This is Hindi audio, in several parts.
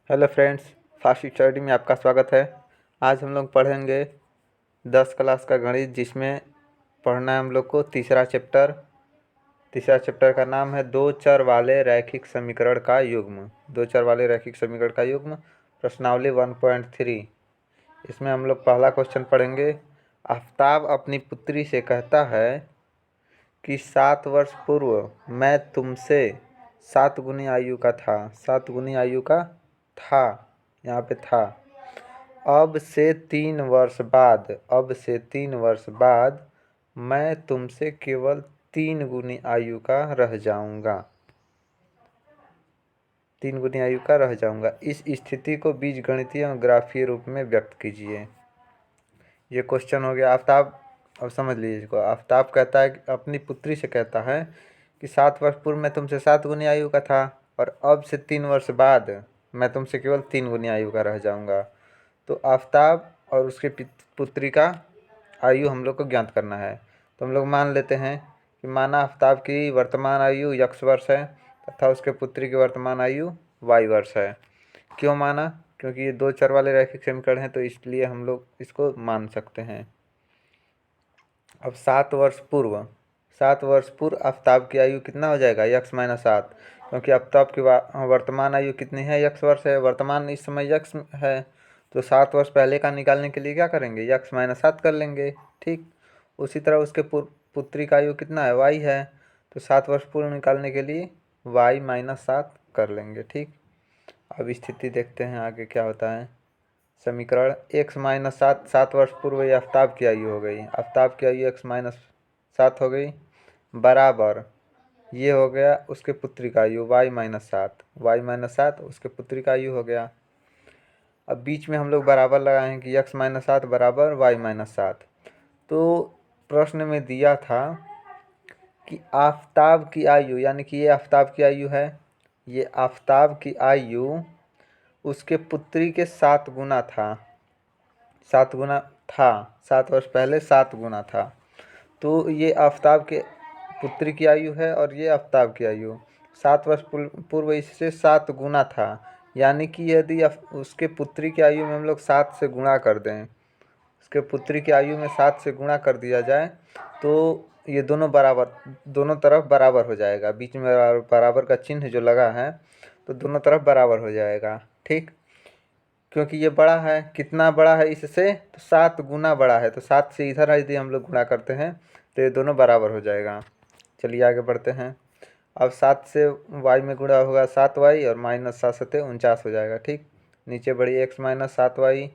हेलो फ्रेंड्स, फास्ट स्टडी में आपका स्वागत है। आज हम लोग पढ़ेंगे 10 क्लास का गणित, जिसमें पढ़ना है हम लोग को तीसरा चैप्टर का नाम है दो चर वाले रैखिक समीकरण का युग्म। दो चर वाले रैखिक समीकरण का युग्म, प्रश्नावली 1.3। इसमें हम लोग पहला क्वेश्चन पढ़ेंगे। आफ्ताब अपनी पुत्री से कहता है कि 7 वर्ष पूर्व मैं तुमसे 7 गुनी आयु का था। 7 गुनी आयु का था, यहाँ पे था। अब से 3 वर्ष बाद मैं तुमसे केवल 3 गुनी आयु का रह जाऊंगा। 3 गुनी आयु का रह जाऊंगा। इस स्थिति को बीजगणितीय और ग्राफीय रूप में व्यक्त कीजिए। ये क्वेश्चन हो गया। आफ्ताब, अब समझ लीजिए इसको। आफ्ताब कहता है, अपनी पुत्री से कहता है कि 7 वर्ष पूर्व मैं तुमसे 7 गुनी आयु का था, और अब से 3 वर्ष बाद मैं तुमसे केवल 3 गुनी आयु का रह जाऊंगा। तो आफ्ताब और उसके पुत्री का आयु हम लोग को ज्ञात करना है। तो हम लोग मान लेते हैं कि माना आफ्ताब की वर्तमान आयु x वर्ष है तथा उसके पुत्री की वर्तमान आयु y वर्ष है। क्यों माना? क्योंकि ये दो चर वाले रैखिक समीकरण हैं, तो इसलिए हम लोग इसको मान सकते हैं। अब 7 वर्ष पूर्व आफ्ताब की आयु कितना हो जाएगा? x माइनस 7, क्योंकि आफ्ताब की वर्तमान आयु कितनी है? x वर्ष है। वर्तमान इस समय x है, तो 7 वर्ष पहले का निकालने के लिए क्या करेंगे? x माइनस 7 कर लेंगे। ठीक, उसी तरह उसके पुत्री का आयु कितना है? y है, तो 7 वर्ष पूर्व निकालने के लिए y माइनस 7 कर लेंगे। ठीक, अब स्थिति देखते हैं आगे क्या होता है। समीकरण x माइनस 7, 7 वर्ष पूर्व ये आफ्ताब की आयु हो गई। आफ्ताब की आयु x माइनस 7 हो गई, बराबर ये हो गया उसके पुत्री का आयु y माइनस 7। y माइनस 7 उसके पुत्री का आयु हो गया। अब बीच में हम लोग बराबर लगाए हैं कि x माइनस 7 बराबर y माइनस 7। तो प्रश्न में दिया था कि आफ्ताब की आयु, यानी कि ये आफ्ताब की आयु है, ये आफ्ताब की आयु उसके पुत्री के 7 गुना था। 7 गुना था, 7 वर्ष पहले 7 गुना था। तो ये आफ्ताब के पुत्री की आयु है, और ये आफ्ताब की आयु 7 वर्ष पूर्व इससे 7 गुना था। यानी कि यदि उसके पुत्री की आयु में हम लोग 7 से गुणा कर दें, उसके पुत्री की आयु में 7 से गुणा कर दिया जाए, तो ये दोनों तरफ बराबर हो जाएगा। बीच में बराबर का चिन्ह जो लगा है, तो दोनों तरफ बराबर हो जाएगा। ठीक, क्योंकि ये बड़ा है। कितना बड़ा है इससे? तो 7 गुना बड़ा है। तो 7 से इधर यदि हम लोग गुणा करते हैं तो ये दोनों बराबर हो जाएगा। चलिए आगे बढ़ते हैं। अब 7 से y में गुणा होगा 7y, और माइनस 7 से 49 हो जाएगा। ठीक, नीचे बढ़ी x माइनस 7y।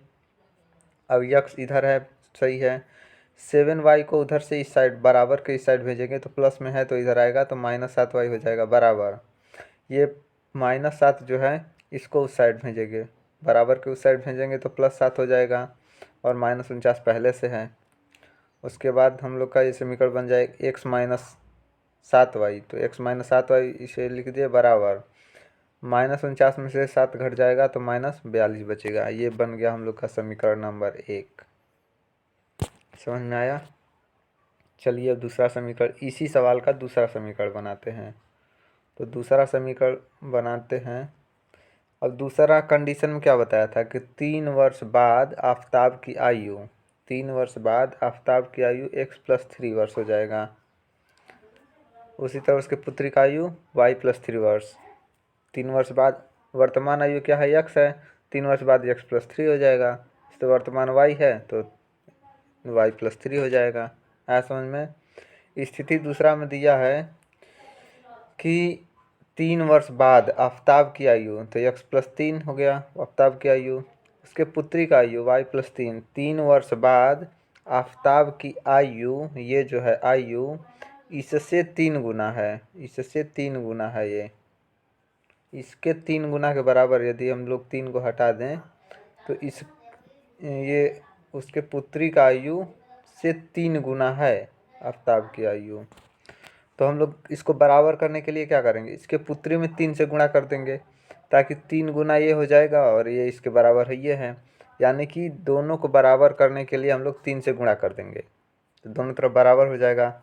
अब x इधर है, सही है। 7y को उधर से इस साइड बराबर के इस साइड भेजेंगे, तो प्लस में है तो इधर आएगा, तो माइनस 7y हो जाएगा बराबर। ये माइनस 7 जो है इसको उस साइड भेजेंगे, बराबर के उस साइड भेजेंगे तो प्लस 7 हो जाएगा, और माइनस 49 पहले से है। उसके बाद हम लोग का ये समीकरण बन जाएगा x माइनस 7y। तो x माइनस 7y इसे लिख दिए बराबर, माइनस 49 में से 7 घट जाएगा तो माइनस 42 बचेगा। ये बन गया हम लोग का समीकरण नंबर 1। समझ में आया? चलिए अब दूसरा समीकरण, इसी सवाल का दूसरा समीकरण बनाते हैं। तो दूसरा समीकरण बनाते हैं। अब दूसरा कंडीशन में क्या बताया था कि 3 वर्ष बाद आफ्ताब की आयु, 3 वर्ष बाद आफ्ताब की आयु x प्लस 3 वर्ष हो जाएगा। उसी तरह उसके पुत्री का आयु y प्लस 3 वर्ष। 3 वर्ष बाद वर्तमान आयु क्या है? x है। 3 वर्ष बाद x प्लस 3 हो जाएगा। तो वर्तमान y है तो y प्लस 3 हो जाएगा। आया समझ में? स्थिति दूसरा में दिया है कि 3 वर्ष बाद आफ्ताब की आयु, तो x प्लस 3 हो गया आफ्ताब की आयु। उसके पुत्री का आयु y प्लस 3। 3 वर्ष बाद आफ्ताब की आयु, ये जो है आयु इससे 3 गुना है, इससे 3 गुना है। ये इसके 3 गुना के बराबर यदि हम लोग 3 को हटा दें, तो ये उसके पुत्री का आयु से 3 गुना है आफ्ताब की आयु। तो हम लोग इसको बराबर करने के लिए क्या करेंगे? इसके पुत्री में 3 से गुणा कर देंगे, ताकि 3 गुना ये हो जाएगा और ये इसके बराबर है, ये है। यानी कि दोनों को बराबर करने के लिए हम लोग 3 से गुणा कर देंगे, तो दोनों तरफ बराबर हो जाएगा।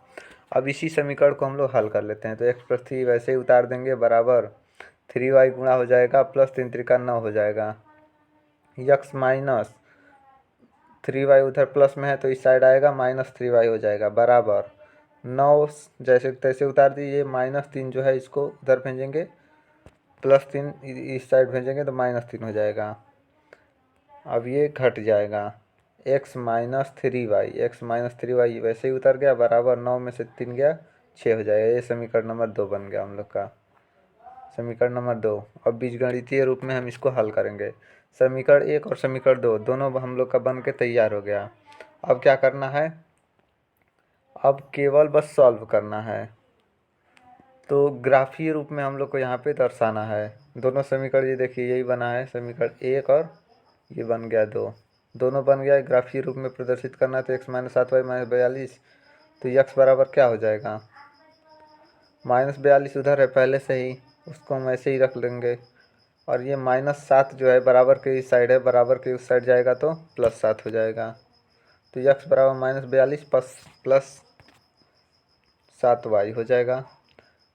अब इसी समीकरण को हम लोग हल कर लेते हैं। तो x प्लस 3 वैसे ही उतार देंगे बराबर 3y गुणा हो जाएगा प्लस 3 त्रिका 9 हो जाएगा। यक्स माइनस 3y उधर प्लस में है तो इस साइड आएगा -3y हो जाएगा बराबर 9 जैसे तैसे उतार दीजिए। -3 जो है इसको उधर भेजेंगे, +3 इस साइड भेजेंगे तो -3 हो जाएगा। अब ये घट जाएगा x माइनस 3y वैसे ही उतर गया बराबर 9 में से 3 गया 6 हो जाएगा। ये समीकरण नंबर 2 बन गया हम लोग का, समीकरण नंबर 2। अब बीजगणितीय रूप में हम इसको हल करेंगे। समीकरण 1 और समीकरण 2 दोनों हम लोग का बन के तैयार हो गया। अब क्या करना है, अब केवल बस सॉल्व करना है। तो ग्राफीय रूप में हम लोग को यहाँ पे दर्शाना है। दोनों समीकरण ये देखिए यही बना है, समीकरण 1 और ये बन गया 2, दोनों बन गया। ग्राफीय रूप में प्रदर्शित करना है तो x - 7y - 42, तो यक्स बराबर क्या हो जाएगा, -42 उधर है पहले से ही, उसको हम ऐसे ही रख लेंगे। और ये -7 जो है बराबर के इस साइड है, बराबर के उस साइड जाएगा तो +7 हो जाएगा। तो यक्स बराबर -42 प्लस 7y हो जाएगा।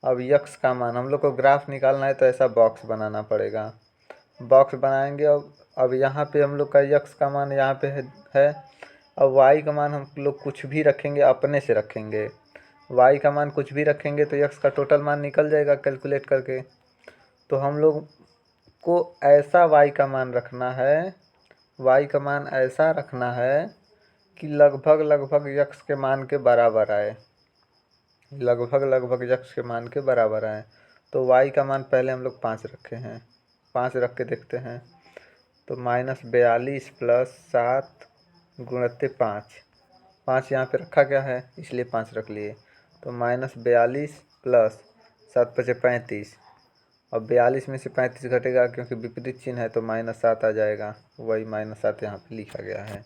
अब यक्स का मान हम लोग को ग्राफ निकालना है तो ऐसा बॉक्स बनाना पड़ेगा। बॉक्स बनाएंगे। अब यहाँ पे हम लोग का यक्स का मान यहाँ पे है। अब वाई का मान हम लोग कुछ भी रखेंगे, अपने से रखेंगे। वाई का मान कुछ भी रखेंगे तो यक्स का टोटल मान निकल जाएगा कैलकुलेट करके। तो हम लोग को ऐसा वाई का मान रखना है, वाई का मान ऐसा रखना है कि लगभग यक्स के मान के बराबर आए, लगभग यक्स के मान के बराबर आए। तो वाई का मान पहले हम लोग 5 रखे हैं, 5 रख के देखते हैं। तो -42 प्लस 7 गुणित 5 यहाँ पे रखा गया है इसलिए 5 रख लिए। तो -42 प्लस 7 × 5 = 35। अब 42 में से 35 घटेगा क्योंकि विपरीत चिन्ह है तो -7 आ जाएगा, वही -7 यहाँ पे लिखा गया है।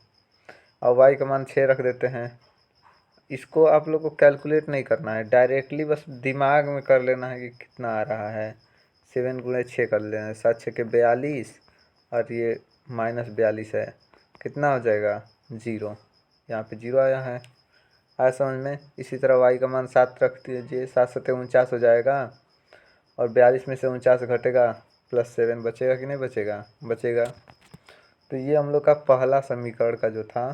अब वाई का मान 6 रख देते हैं। इसको आप लोग को कैलकुलेट नहीं करना है, डायरेक्टली बस दिमाग में कर लेना है कि कितना आ रहा है। 7 × 6 कर लेना है, 7 × 6 = 42 और ये -42 है, कितना हो जाएगा 0। यहाँ पे 0 आया है, आया समझ में। इसी तरह वाई का मान 7 रख दीजिए, 7 × 7 = 49 हो जाएगा। और 42 में से 49 घटेगा +7 बचेगा कि नहीं बचेगा, बचेगा। तो ये हम लोग का पहला समीकरण का जो था,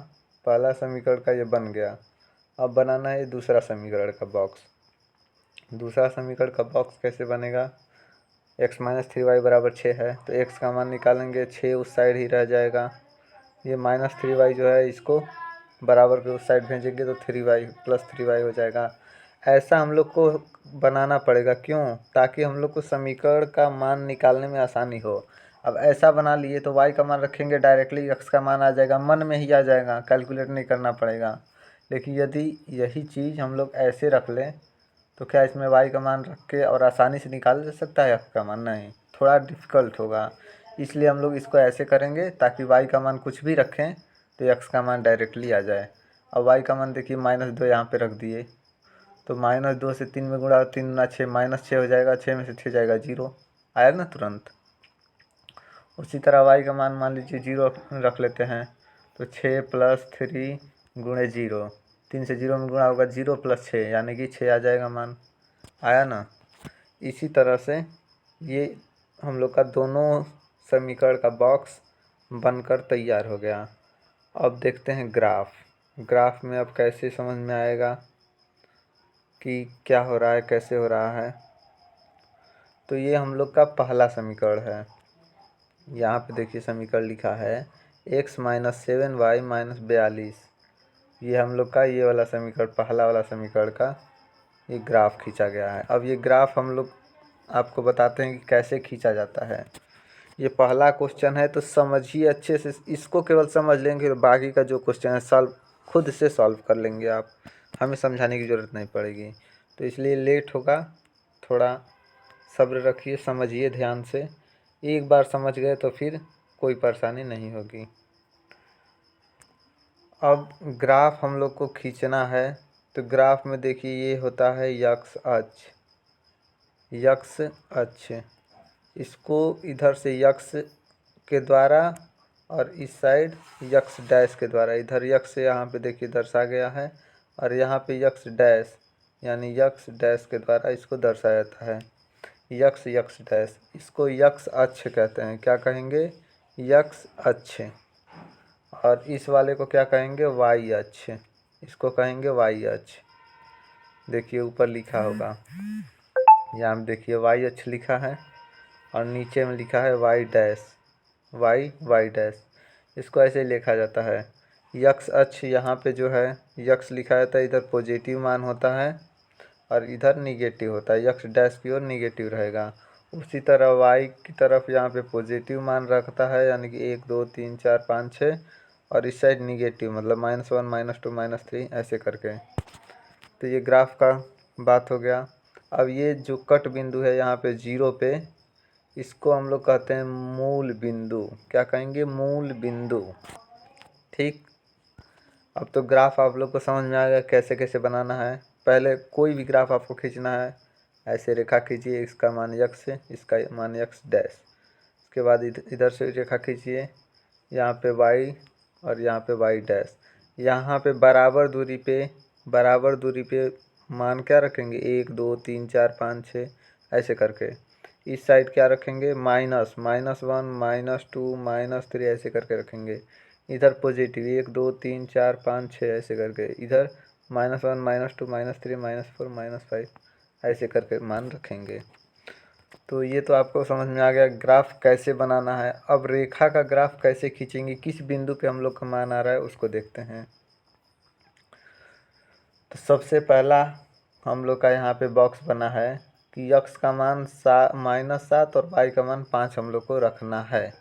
पहला समीकरण का ये बन गया। अब बनाना है दूसरा समीकरण का बॉक्स। दूसरा समीकरण का बॉक्स कैसे बनेगा, x - 3y = 6 है तो x का मान निकालेंगे, 6 उस साइड ही रह जाएगा। ये -3y जो है इसको बराबर के उस साइड भेजेंगे तो 3y + 3y हो जाएगा। ऐसा हम लोग को बनाना पड़ेगा, क्यों, ताकि हम लोग को समीकरण का मान निकालने में आसानी हो। अब ऐसा बना लिए तो y का मान रखेंगे, डायरेक्टली x का मान आ जाएगा, मन में ही आ जाएगा, कैलकुलेट नहीं करना पड़ेगा। लेकिन यदि यही चीज़ हम लोग ऐसे रख लें तो क्या इसमें y का मान रख के और आसानी से निकाल जा सकता है x का मान, नहीं, थोड़ा डिफ़िकल्ट होगा। इसलिए हम लोग इसको ऐसे करेंगे ताकि y का मान कुछ भी रखें तो x का मान डायरेक्टली आ जाए। अब y का मान देखिए -2 यहाँ पे रख दिए तो -2 से 3 में गुणा, 3 × 6 -6 हो जाएगा, 6 में से 6 जाएगा 0, आया ना तुरंत। उसी तरह y का मान लीजिए 0 रख लेते हैं तो 6 + 3 × 0, 3 से 0 में गुणा होगा 0 + 6 यानी कि 6 आ जाएगा मान, आया ना। इसी तरह से ये हम लोग का दोनों समीकरण का बॉक्स बनकर तैयार हो गया। अब देखते हैं ग्राफ। ग्राफ में अब कैसे समझ में आएगा कि क्या हो रहा है, कैसे हो रहा है। तो ये हम लोग का पहला समीकरण है। यहाँ पे देखिए समीकरण लिखा है x - 7y - 42। ये हम लोग का ये वाला समीकरण, पहला वाला समीकरण का ये ग्राफ खींचा गया है। अब ये ग्राफ हम लोग आपको बताते हैं कि कैसे खींचा जाता है। ये पहला क्वेश्चन है तो समझिए अच्छे से, इसको केवल समझ लेंगे तो बाकी का जो क्वेश्चन है सॉल्व खुद से सॉल्व कर लेंगे आप, हमें समझाने की ज़रूरत नहीं पड़ेगी। तो इसलिए लेट होगा, थोड़ा सब्र रखिए, समझिए ध्यान से। एक बार समझ गए तो फिर कोई परेशानी नहीं होगी। अब ग्राफ हम लोग को खींचना है तो ग्राफ में देखिए ये होता है यक्स अक्ष, यक्स अक्ष। इसको इधर से यक्स के द्वारा और इस साइड यक्स डैश के द्वारा, इधर यक्स यहाँ पे देखिए दर्शा गया है और यहाँ पे यक्स डैश यानी यक्स डैश के द्वारा इसको दर्शाया जाता है। यक्स यक्स डैश, इसको यक्स अक्ष कहते हैं। क्या कहेंगे? यक्स अक्ष। और इस वाले को क्या कहेंगे? वाई अक्ष। इसको कहेंगे वाई अक्ष। देखिए ऊपर लिखा होगा, यहाँ देखिए वाई अक्ष लिखा है और नीचे में लिखा है y dash, y y dash. इसको ऐसे लिखा जाता है। यक्स अक्ष यहाँ पे जो है यक्स लिखा जाता है, इधर पॉजिटिव मान होता है और इधर निगेटिव होता है। यक्स डैश की ओर निगेटिव रहेगा। उसी तरह वाई की तरफ यहाँ पे पॉजिटिव मान रखता है, यानी कि 1 2 3 4 5 6, और इस साइड निगेटिव, मतलब -1 -2 -3 ऐसे करके। तो ये ग्राफ का बात हो गया। अब ये जो कट बिंदु है यहाँ पे 0 पे, इसको हम लोग कहते हैं मूल बिंदु। क्या कहेंगे? मूल बिंदु। ठीक। अब तो ग्राफ आप लोग को समझ में आ गया कैसे कैसे बनाना है। पहले कोई भी ग्राफ आपको खींचना है, ऐसे रेखा खींचिए, इसका मान यक्स है, इसका मान यक्स डैश। उसके बाद इधर से रेखा खींचिए, यहाँ पे वाई और यहाँ पे वाई डैश। यहाँ पे बराबर दूरी पे मान क्या रखेंगे? 1 2 3 4 5 6 ऐसे करके। इस साइड क्या रखेंगे? -1 -2 -3 ऐसे करके रखेंगे। इधर पॉजिटिव 1 2 3 4 5 6 ऐसे करके। इधर -1 -2 -3 -4 -5 ऐसे करके मान रखेंगे। तो ये तो आपको समझ में आ गया ग्राफ कैसे बनाना है। अब रेखा का ग्राफ कैसे खींचेंगे, किस बिंदु पे हम लोग का मान आ रहा है उसको देखते हैं। तो सबसे पहला हम लोग का यहाँ पे बॉक्स बना है कि यक्स का मान -7 और वाई का मान 5 हम लोग को रखना है।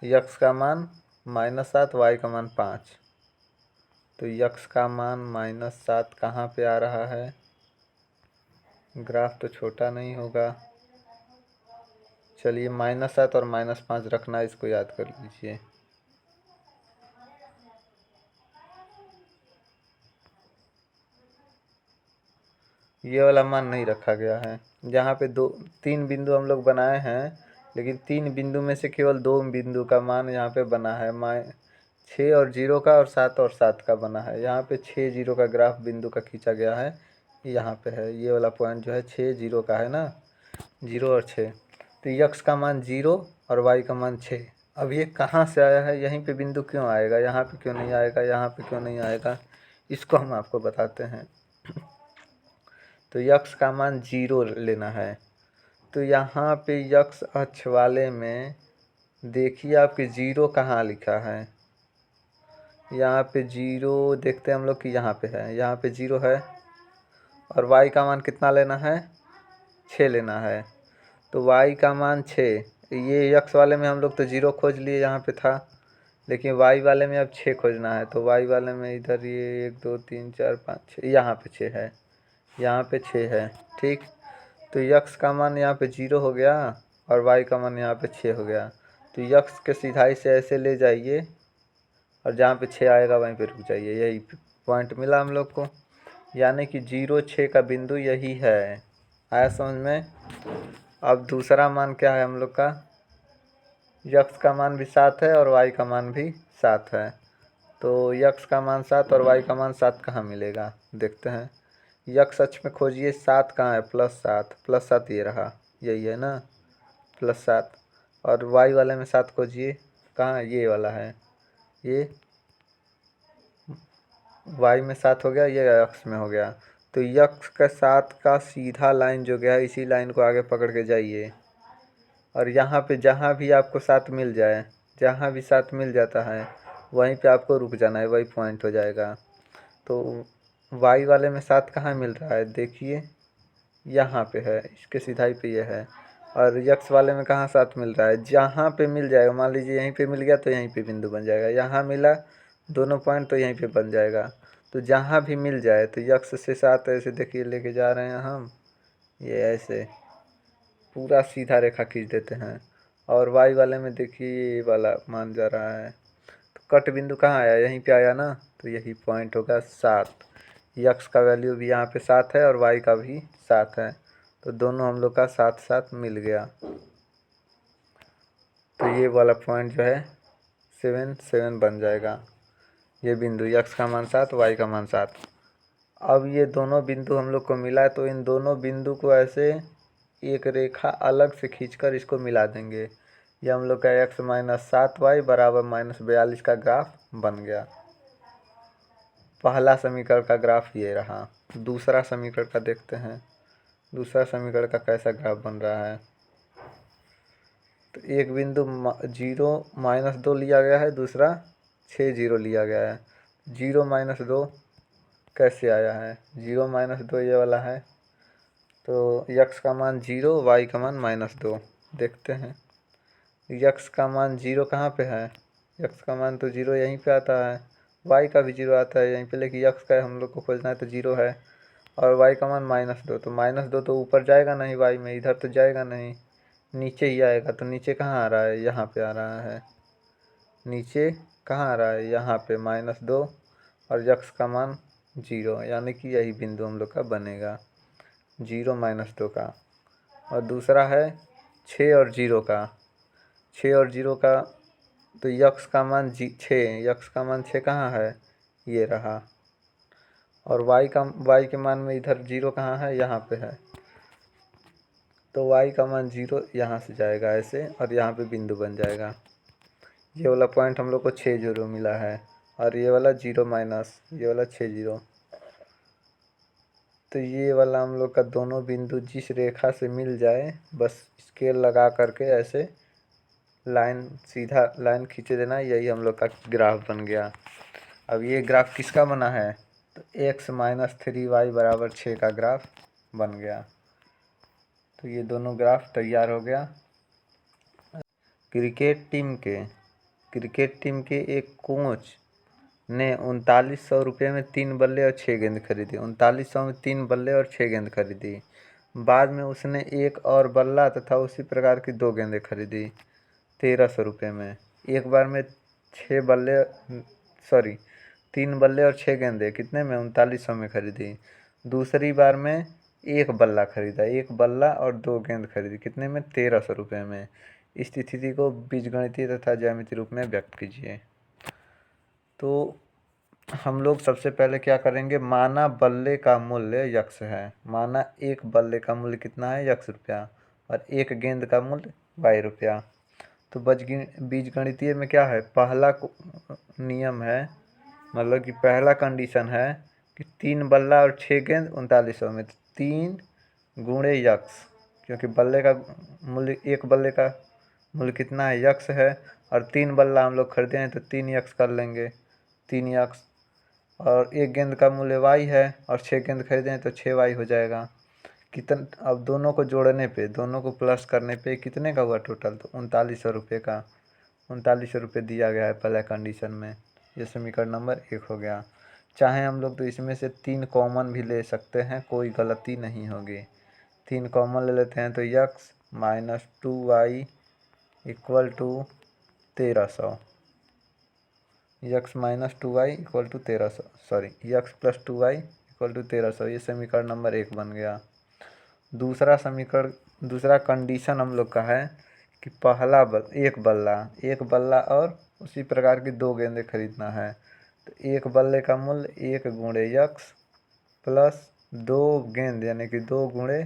यक्स का मान -7, वाई का मान 5। तो यक्स का मान -7 कहाँ पे आ रहा है? ग्राफ तो छोटा नहीं होगा। चलिए -7 और -5 रखना है, इसको याद कर लीजिए। ये वाला मान नहीं रखा गया है। जहाँ पे 3 बिंदु हम लोग बनाए हैं, लेकिन 3 बिंदु में से केवल 2 बिंदु का मान यहाँ पे बना है। 6 और 0 का और 7 और 7 का बना है। यहाँ पे 6 0 का ग्राफ बिंदु का खींचा गया है, यहाँ पे है। ये वाला पॉइंट जो है 6 0 का है ना, 0 और 6। तो यक्स का मान 0 और वाई का मान 6। अब ये कहाँ से आया है? यहीं पे बिंदु क्यों आएगा? यहाँ पे क्यों नहीं आएगा? यहाँ पे क्यों नहीं आएगा? इसको हम आपको बताते हैं। तो यक्स का मान 0 लेना है। तो यहाँ पे यक्स अक्ष वाले में देखिए आपके 0 कहाँ लिखा है? यहाँ पे 0 देखते हैं हम लोग कि यहाँ पे है। यहाँ पे 0 है। और y का मान कितना लेना है? 6 लेना है। तो y का मान 6। ये यक्स वाले में हम लोग तो 0 खोज लिए, यहाँ पे था। लेकिन y वाले में अब 6 खोजना है। तो y वाले में इधर ये 1 2 3 4 5 6, यहाँ पे 6 है, यहाँ पे 6 है। ठीक। तो यक्स का मान यहाँ पे 0 हो गया और y का मान यहाँ पे 6 हो गया। तो यक्स के सीधाई से ऐसे ले जाइए और जहाँ पे 6 आएगा वहीं पे रुक जाइए। यही पॉइंट मिला हम लोग को, यानी कि 0 6 का बिंदु यही है। आया समझ में? अब दूसरा मान क्या है हम लोग का? यक्स का मान भी 7 है और y का मान भी 7 है। तो यक्स का मान 7 और y का मान 7 कहाँ मिलेगा देखते हैं। यक्स अक्ष में खोजिए, 7 कहाँ है? +7, +7 ये रहा, यही है ना, +7। और y वाले में 7 खोजिए, कहाँ? ये वाला है, ये y में 7 हो गया, ये अक्ष में हो गया। तो यक्स का 7 का सीधा लाइन जो गया, इसी लाइन को आगे पकड़ के जाइए और यहाँ पे जहाँ भी आपको 7 मिल जाए, जहाँ भी 7 मिल जाता है वहीं पे आपको रुक जाना है, वही पॉइंट हो जाएगा। तो y वाले में 7 कहाँ मिल रहा है? देखिए यहाँ पे है, इसके सीधाई पे ये है। और यक्स वाले में कहाँ 7 मिल रहा है? जहाँ पे मिल जाएगा, मान लीजिए यहीं पे मिल गया तो यहीं पे बिंदु बन जाएगा। यहाँ मिला दोनों पॉइंट तो यहीं पे बन जाएगा। तो जहाँ भी मिल जाए, तो यक्स से 7 ऐसे देखिए लेके जा रहे हैं हम, ये ऐसे पूरा सीधा रेखा खींच देते हैं। और वाई वाले में देखिए ये वाला मान जा रहा है। तो कट बिंदु कहाँ आया? यहीं पे आया ना, तो यही पॉइंट होगा 7। यक्स का वैल्यू भी यहाँ पे 7 है और वाई का भी 7 है। तो दोनों हम लोग का 7 7 मिल गया। तो ये वाला पॉइंट जो है 7 7 बन जाएगा। ये बिंदु यक्स का मान 7, वाई का मान 7। अब ये दोनों बिंदु हम लोग को मिला है, तो इन दोनों बिंदु को ऐसे एक रेखा अलग से खींचकर इसको मिला देंगे। ये हम लोग का x-7y बराबर -42 का ग्राफ बन गया। पहला समीकरण का ग्राफ ये रहा। दूसरा समीकरण का देखते हैं, दूसरा समीकरण का कैसा ग्राफ बन रहा है। तो एक बिंदु 0-2 लिया गया है, दूसरा 6 0 लिया गया है। 0-2 कैसे आया है? 0-2 ये वाला है, तो x का मान 0, y का मान -2। देखते हैं x का मान 0 कहाँ पे है? x का मान तो 0 यहीं पे आता है, y का भी 0 आता है यहीं पे, लेकिन x का हम लोग को खोजना है तो 0 है, और y का मान -2। तो -2 तो ऊपर जाएगा नहीं y में, इधर तो जाएगा नहीं, नीचे ही आएगा। तो नीचे कहाँ आ रहा है? यहाँ पे आ रहा है। नीचे कहाँ आ रहा है? यहाँ पे -2 और x का मान 0, यानी कि यही बिंदु हम लोग का बनेगा 0-2 का। और दूसरा है 6 और 0 का। 6 और 0 का, तो यक्स का मान 6, यक्स का मान 6 कहाँ है? ये रहा। और y के मान में इधर 0 कहाँ है? यहाँ पे है, तो y का मान 0 यहाँ से जाएगा ऐसे, और यहाँ पे बिंदु बन जाएगा। ये वाला पॉइंट हम लोग को 6 0 मिला है, और ये वाला 0 ये वाला 6 0। तो ये वाला हम लोग का दोनों बिंदु जिस रेखा से मिल जाए, बस स्केल लगा करके ऐसे लाइन, सीधा लाइन खींचे देना, यही हम लोग का ग्राफ बन गया। अब ये ग्राफ किसका बना है? तो x-3y बराबर 6 का ग्राफ बन गया। तो ये दोनों ग्राफ तैयार हो गया। क्रिकेट टीम के एक कोच ने 3900 रुपये में 3 बल्ले और 6 गेंद खरीदी। 3900 में 3 बल्ले और 6 गेंद खरीदी। बाद में उसने एक और बल्ला तथा उसी प्रकार की 2 गेंदें खरीदी 1300 रुपये में। एक बार में 3 बल्ले और 6 गेंदें कितने में? 3900 में खरीदी। दूसरी बार में एक बल्ला खरीदा, एक बल्ला और 2 गेंद खरीदी, कितने में? 1300 रुपये में। इस स्थिति को बीजगणितीय तथा ज्यामितीय रूप में व्यक्त कीजिए। तो हम लोग सबसे पहले क्या करेंगे? माना बल्ले का मूल्य यक्स है, माना एक बल्ले का मूल्य कितना है? यक्स रुपया, और एक गेंद का मूल्य y रुपया। तो बीजगणितीय में क्या है? पहला नियम है, मतलब कि पहला कंडीशन है कि 3 बल्ला और 6 गेंद 3900 में, 3 गुणे यक्स, क्योंकि बल्ले का मूल्य, एक बल्ले का मूल्य कितना है? यक्स है, और 3 बल्ला हम लोग खरीदे हैं तो 3 यक्स कर लेंगे, 3 यक्स। और एक गेंद का मूल्य y है, और 6 गेंद खरीदे हैं तो 6y हो जाएगा। अब दोनों को जोड़ने पे, दोनों को प्लस करने पे कितने का हुआ टोटल? तो 3900 रुपये का। 3900 रुपये दिया गया है पहले कंडीशन में। ये समीकरण नंबर 1 हो गया। चाहे हम लोग तो इसमें से 3 कॉमन भी ले सकते हैं, कोई गलती नहीं होगी। 3 कॉमन ले लेते हैं तो x -2y equal to 1300, x -2y equal to 1300, sorry x + 2y equal to 1300। ये समीकरण नंबर 1 बन गया। दूसरा कंडीशन हम लोग का है कि पहला एक बल्ला और उसी प्रकार की 2 गेंदें खरीदना है। तो एक बल्ले का मूल्य 1 गुणे यक्स प्लस 2 गेंद, यानी कि 2 गुणे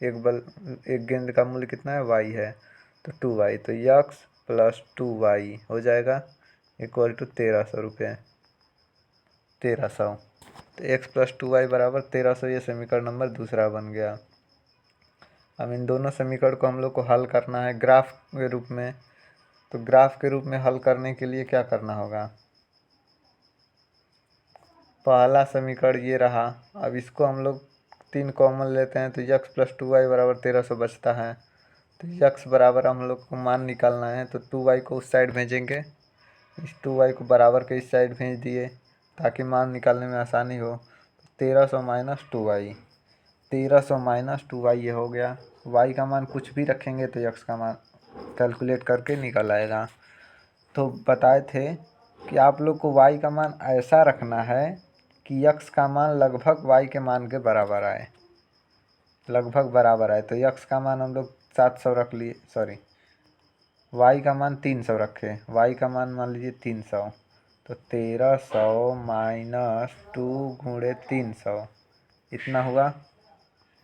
एक गेंद का मूल्य कितना है? y है, तो 2y। तो यक्स प्लस 2y हो जाएगा इक्वल टू 1300 रुपये, 1300। तो x + 2y बराबर 1300, ये समीकरण नंबर दूसरा बन गया। अब इन दोनों समीकरण को हम लोग को हल करना है ग्राफ के रूप में। तो ग्राफ के रूप में हल करने के लिए क्या करना होगा? पहला समीकरण ये रहा। अब इसको हम लोग 3 कॉमन लेते हैं तो यक्स + 2y बराबर 1300 बचता है। तो यक्स बराबर हम लोग को मान निकालना है, तो 2y को उस साइड भेजेंगे, इस 2y को बराबर के इस साइड भेज दिए ताकि मान निकालने में आसानी हो। 1300 - 2y, 1300 - 2y ये हो गया। y का मान कुछ भी रखेंगे तो यक्स का मान कैलकुलेट करके निकल आएगा। तो बताए थे कि आप लोग को y का मान ऐसा रखना है कि यक्स का मान लगभग y के मान के बराबर आए, लगभग बराबर आए। तो यक्स का मान हम लोग 700 रख लिए, सॉरी y का मान 300 रखे, y का मान मान लीजिए 300। तो 1300 - 2 गुणे 300 इतना हुआ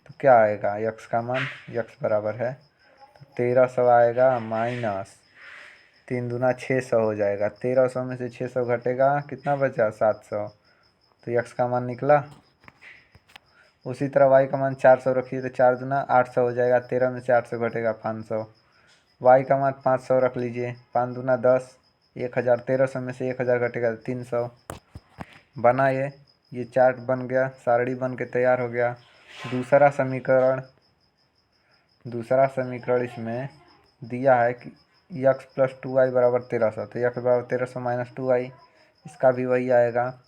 तो क्या आएगा यक्स का मान, यक्स बराबर है तो 1300 आएगा माइनस 3×2 = 600 हो जाएगा। 1300 में से 600 घटेगा, कितना बचा 700, तो यक्स का मान निकला। उसी तरह वाई का मान 400 रखिए तो 4×2 = 800 हो जाएगा। 13 में से 800 घटेगा 500। वाई का मान 500 रख लीजिए, 5×2 = 10, 1000। 1300 में से 1000 घटेगा तो 300 बना। ये चार्ट बन गया, सारणी बन के तैयार हो गया। दूसरा समीकरण इसमें दिया है कि यक्स प्लस 2y बराबर 1300, तो यक्स बराबर 1300 माइनस 2y, इसका भी वही आएगा।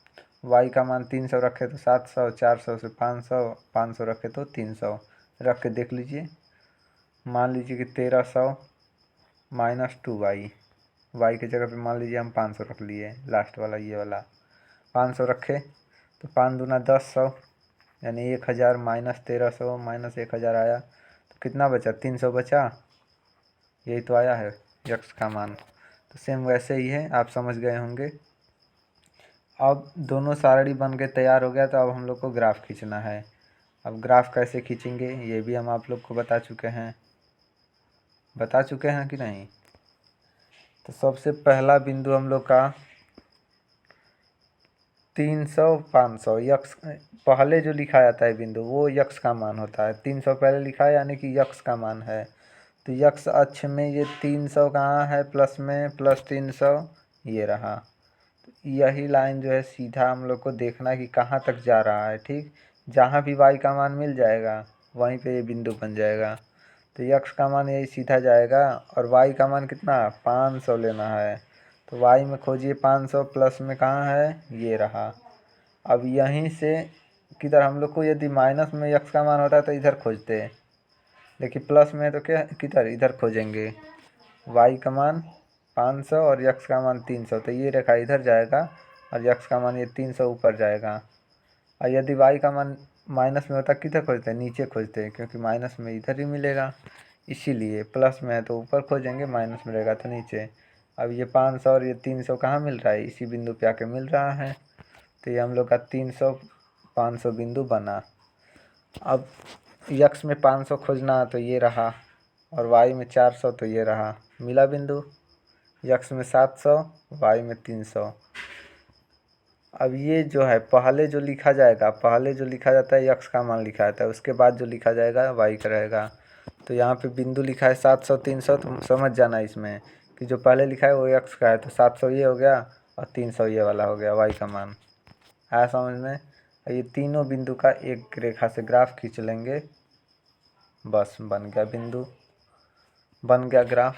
y का मान 300 रखे तो 700, 400 से 500, 500 रखे तो 300 रख के देख लीजिए। मान लीजिए कि 1300 माइनस 2y, y की जगह पे मान लीजिए हम 500 रख लिए, लास्ट वाला ये वाला 500 रखे तो 5×2 = 1000, यानी 1000 माइनस 1300 माइनस 1000 आया तो कितना बचा, 300 बचा। यही तो आया है यक्स का मान। तो सेम वैसे ही है, आप समझ गए होंगे। अब दोनों सारणी बन के तैयार हो गया, तो अब हम लोग को ग्राफ खींचना है। अब ग्राफ कैसे खींचेंगे ये भी हम आप लोग को बता चुके हैं कि नहीं। तो सबसे पहला बिंदु हम लोग का 300 500 यक्स, पहले जो लिखा जाता है बिंदु वो यक्स का मान होता है। 300 पहले लिखा है यानी कि यक्स का मान है। तो यक्स अक्ष में ये 300 कहाँ है, प्लस में, प्लस 300 ये रहा। तो यही लाइन जो है सीधा हम लोग को देखना है कि कहाँ तक जा रहा है। ठीक, जहाँ भी वाई का मान मिल जाएगा वहीं पे ये बिंदु बन जाएगा। तो यक्स का मान यही सीधा जाएगा और वाई का मान कितना 500 लेना है। तो वाई में खोजिए 500, प्लस में कहाँ है ये रहा। अब यहीं से किधर हम लोग को यदि माइनस में यक्स का मान होता है तो इधर खोजते हैं, लेकिन प्लस में तो क्या किधर इधर खोजेंगे। वाई का मान 500 और यक्स का मान 300, तो ये रेखा इधर जाएगा और यक्स का मान ये 300 ऊपर जाएगा। और यदि वाई का मान माइनस में होता किधर खोजते हैं, नीचे खोजते हैं, क्योंकि माइनस में इधर ही मिलेगा। इसीलिए प्लस में है तो ऊपर खोजेंगे, माइनस में रहेगा तो नीचे। अब ये 500 और ये 300 कहाँ मिल रहा है, इसी बिंदु पे आके मिल रहा है। तो ये हम लोग का 300 500 बिंदु बना। अब यक्स में 500 खोजना तो ये रहा और वाई में 400 तो ये रहा, मिला बिंदु। यक्स में 700, वाई में 300। अब ये जो है पहले जो लिखा जाता है यक्स का मान लिखा जाता है, उसके बाद जो लिखा जाएगा वाई का रहेगा। तो यहाँ पे बिंदु लिखा है 700 300, तो समझ जाना इसमें कि जो पहले लिखा है वो यक्स का है। तो 700 ये हो गया और 300 ये वाला हो गया वाई का मान। आया समझ में। ये तीनों बिंदु का एक रेखा से ग्राफ खींच लेंगे, बस बन गया बिंदु, बन गया ग्राफ,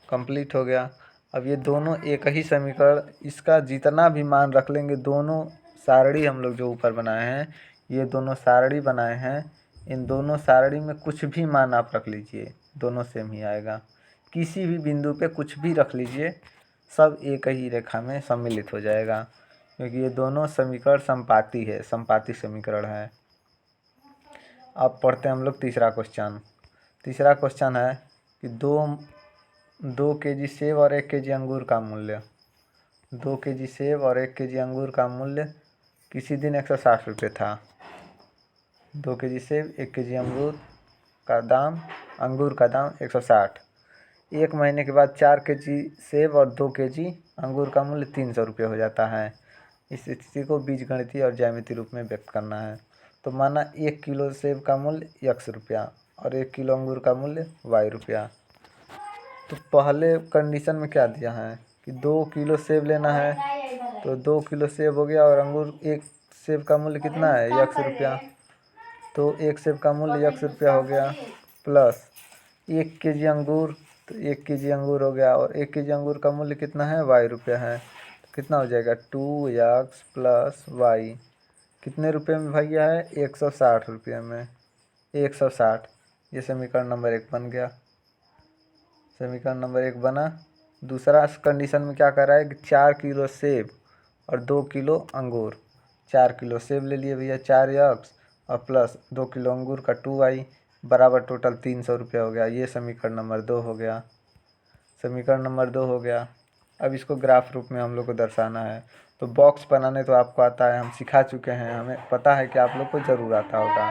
कंप्लीट हो गया। अब ये दोनों एक ही समीकरण, इसका जितना भी मान रख लेंगे, दोनों सारणी हम लोग जो ऊपर बनाए हैं ये दोनों सारणी बनाए हैं, इन दोनों सारणी में कुछ भी मान आप रख लीजिए दोनों सेम ही आएगा। किसी भी बिंदु पे कुछ भी रख लीजिए, सब एक ही रेखा में सम्मिलित हो जाएगा, क्योंकि ये दोनों समीकरण संपाती समीकरण है। अब पढ़ते हैं हम लोग तीसरा क्वेश्चन है कि 2 kg सेब और 1 kg अंगूर का मूल्य, 2 kg सेब और 1 kg अंगूर का मूल्य किसी दिन 160 रुपये था। 2 kg सेब 1 kg अंगूर का दाम 160। एक महीने के बाद 4 kg सेब और 2 kg अंगूर का मूल्य 300 रुपये हो जाता है। इस स्थिति को बीजगणितीय और ज्यामितीय रूप में व्यक्त करना है। तो माना 1 किलो सेब का मूल्य x रुपया और 1 किलो अंगूर का मूल्य y रुपया। तो पहले कंडीशन में क्या दिया है कि 2 किलो सेब लेना है, तो 2 किलो सेब हो गया और अंगूर, एक सेब का मूल्य कितना है x रुपया, तो एक सेब का मूल्य x रुपया हो गया, प्लस 1 kg अंगूर, तो 1 kg अंगूर हो गया और 1 kg अंगूर का मूल्य कितना है y रुपया है। तो कितना हो जाएगा 2x प्लस y, कितने रुपये में भैया है 160 रुपये में, 160। ये समीकरण नंबर 1 बन गया, समीकरण नंबर 1 बना। दूसरा कंडीशन में क्या कर रहा है कि 4 किलो सेब और 2 किलो अंगूर, 4 किलो सेब ले लिए भैया 4x और प्लस 2 किलो अंगूर का 2y बराबर टोटल 300 रुपये हो गया। ये समीकरण नंबर 2 हो गया, समीकरण नंबर 2 हो गया। अब इसको ग्राफ रूप में हम लोग को दर्शाना है। तो बॉक्स बनाने तो आपको आता है, हम सिखा चुके हैं, हमें पता है कि आप लोग को ज़रूर आता होगा।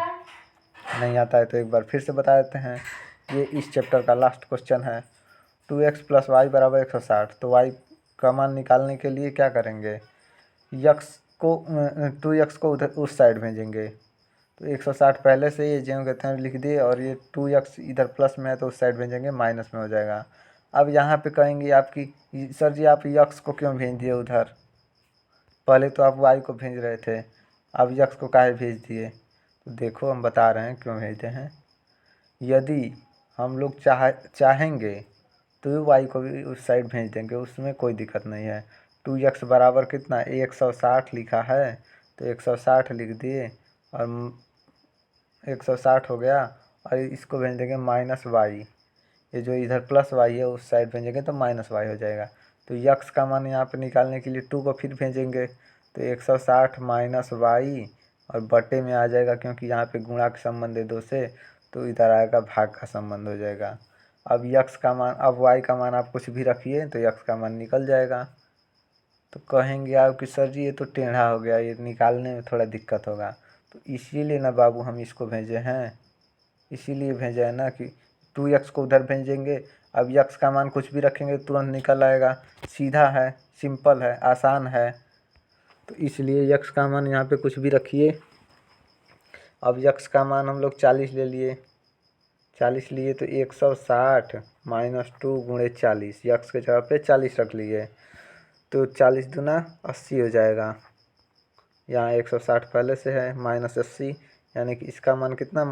नहीं आता है तो एक बार फिर से बता देते हैं। ये इस चैप्टर का लास्ट क्वेश्चन है। 2x + y = 160। तो y का मान निकालने के लिए क्या करेंगे, यक्स को 2x को उधर उस साइड भेजेंगे। तो 160 पहले से ये जो कहते हैं लिख दिए, और ये 2x इधर प्लस में है तो उस साइड भेजेंगे, माइनस में हो जाएगा। अब यहाँ पे कहेंगे आपकी सर जी आप यक्स को क्यों भेज दिए उधर, पहले तो आप y को भेज रहे थे, अब यक्स को काहे भेज दिए। तो देखो हम बता रहे हैं क्यों भेजते हैं। यदि हम लोग चाहेंगे तो y को भी उस साइड भेज देंगे, उसमें कोई दिक्कत नहीं है। 2x बराबर कितना 160 लिखा है, तो 160 लिख दिए और 160 हो गया, और इसको भेज देंगे -y। ये जो इधर +y है उस साइड भेजेंगे तो -y हो जाएगा। तो यक्स का मान यहाँ पे निकालने के लिए 2 को फिर भेजेंगे, तो 160 -y और बटे में आ जाएगा, क्योंकि यहाँ पे गुणा का संबंध है 2 से, तो इधर आएगा भाग का संबंध हो जाएगा। अब यक्स का मान, अब y का मान आप कुछ भी रखिए तो यक्स का मान निकल जाएगा। तो कहेंगे आप कि सर जी ये तो टेढ़ा हो गया, ये निकालने में थोड़ा दिक्कत होगा। तो इसीलिए ना बाबू हम इसको भेजे हैं, इसीलिए भेजा है ना कि 2x को उधर भेजेंगे। अब यक्स का मान कुछ भी रखेंगे तुरंत निकल आएगा, सीधा है, सिंपल है, आसान है। तो इसलिए यक्स का मान यहाँ पे कुछ भी रखिए। अब यक्स का मान हम लोग 40 ले लिए, 40 लिए तो 160 - 2 × 40, यक्स के जगह पे 40 रख लिए, तो 40 दूना 80 हो जाएगा। यहाँ 160 पहले से है, -80, यानी कि इसका मान कितना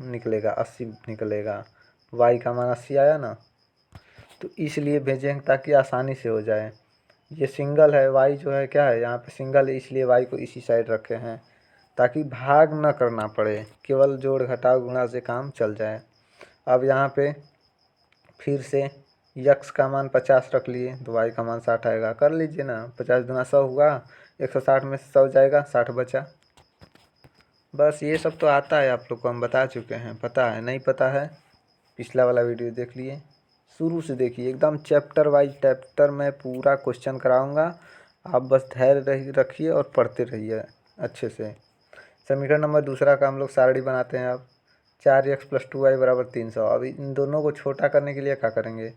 निकलेगा 80 निकलेगा। y का मान 80 आया ना, तो इसलिए भेजें ताकि आसानी से हो जाए। ये सिंगल है, y जो है क्या है यहाँ पे सिंगल है, इसलिए y को इसी साइड रखे हैं ताकि भाग न करना पड़े, केवल जोड़ घटाव गुणा से काम चल जाए। अब यहाँ पे फिर से यक्स का मान 50 रख लिए तो y का मान 60 आएगा। कर लीजिए ना, 50 दूना 100 हुआ, 160 में से 100 जाएगा, 60 बचा। बस ये सब तो आता है आप लोग को, हम बता चुके हैं। पता है नहीं पता है, पिछला वाला वीडियो देख लिए, शुरू से देखिए, एकदम चैप्टर वाइज चैप्टर में पूरा क्वेश्चन कराऊंगा। आप बस धैर्य रखिए और पढ़ते रहिए अच्छे से। समीकरण नंबर दूसरा का हम लोग सारणी बनाते हैं। अब 4x + 2y = 300। अब इन दोनों को छोटा करने के लिए क्या करेंगे,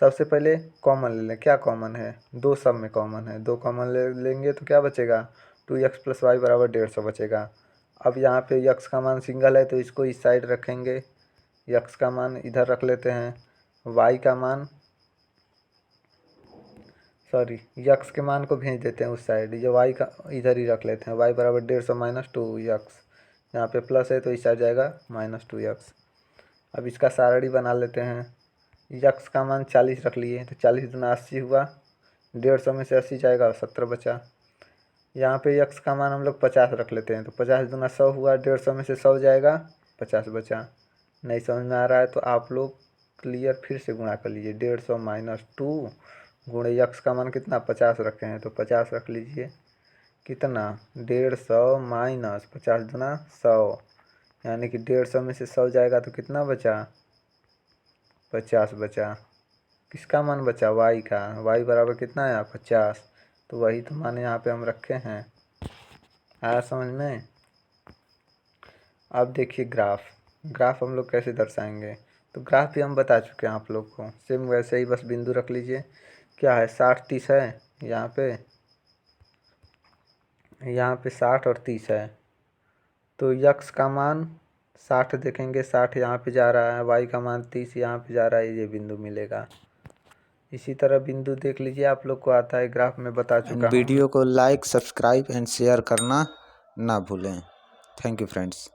सबसे पहले कॉमन ले लें। क्या कॉमन है, 2 सब में कॉमन है, 2 कॉमन ले लेंगे तो क्या बचेगा, 2x + y = 150 बचेगा। अब यहाँ पे यक्स का मान सिंगल है तो इसको इस साइड रखेंगे, यक्स का मान इधर रख लेते हैं, y का मान यक्स के मान को भेज देते हैं उस साइड, ये y का इधर ही रख लेते हैं, y = 150 - 2 यक्स, यहाँ पे प्लस है तो इस साइड जाएगा -2 यक्स। अब इसका सारणी बना लेते हैं। यक्स का मान 40 रख लिए तो 40 दूना 80 हुआ, 150 में से 80 जाएगा, 70 बचा। यहाँ पे यक्स का मान हम लोग 50 रख लेते हैं तो 50 दूना 100 हुआ, 150 में से 100 जाएगा, 50 बचा। नहीं समझ में आ रहा है तो आप लोग क्लियर फिर से गुणा कर लीजिए, 150 - 2 गुणे यक्स का मान कितना 50 रखे हैं तो 50 रख लीजिए, कितना 150 - 50 दूना 100, यानी कि 150 में से 100 जाएगा तो कितना बचा, 50 बचा। किसका मान बचा, y का, y बराबर कितना आया 50, तो वही तो मान यहाँ पे हम रखे हैं। आया समझ में। अब देखिए ग्राफ हम लोग कैसे दर्शाएंगे, तो ग्राफ भी हम बता चुके हैं आप लोग को, सेम वैसे ही, बस बिंदु रख लीजिए। क्या है 60 30 है, यहाँ पे 60 और 30 है, तो यक्स का मान 60 देखेंगे, 60 यहाँ पे जा रहा है, y का मान 30 यहाँ पे जा रहा है, ये बिंदु मिलेगा। इसी तरह बिंदु देख लीजिए, आप लोग को आता है, ग्राफ में बता चुका हूँ। वीडियो को लाइक, सब्सक्राइब एंड शेयर करना ना भूलें। Thank you friends.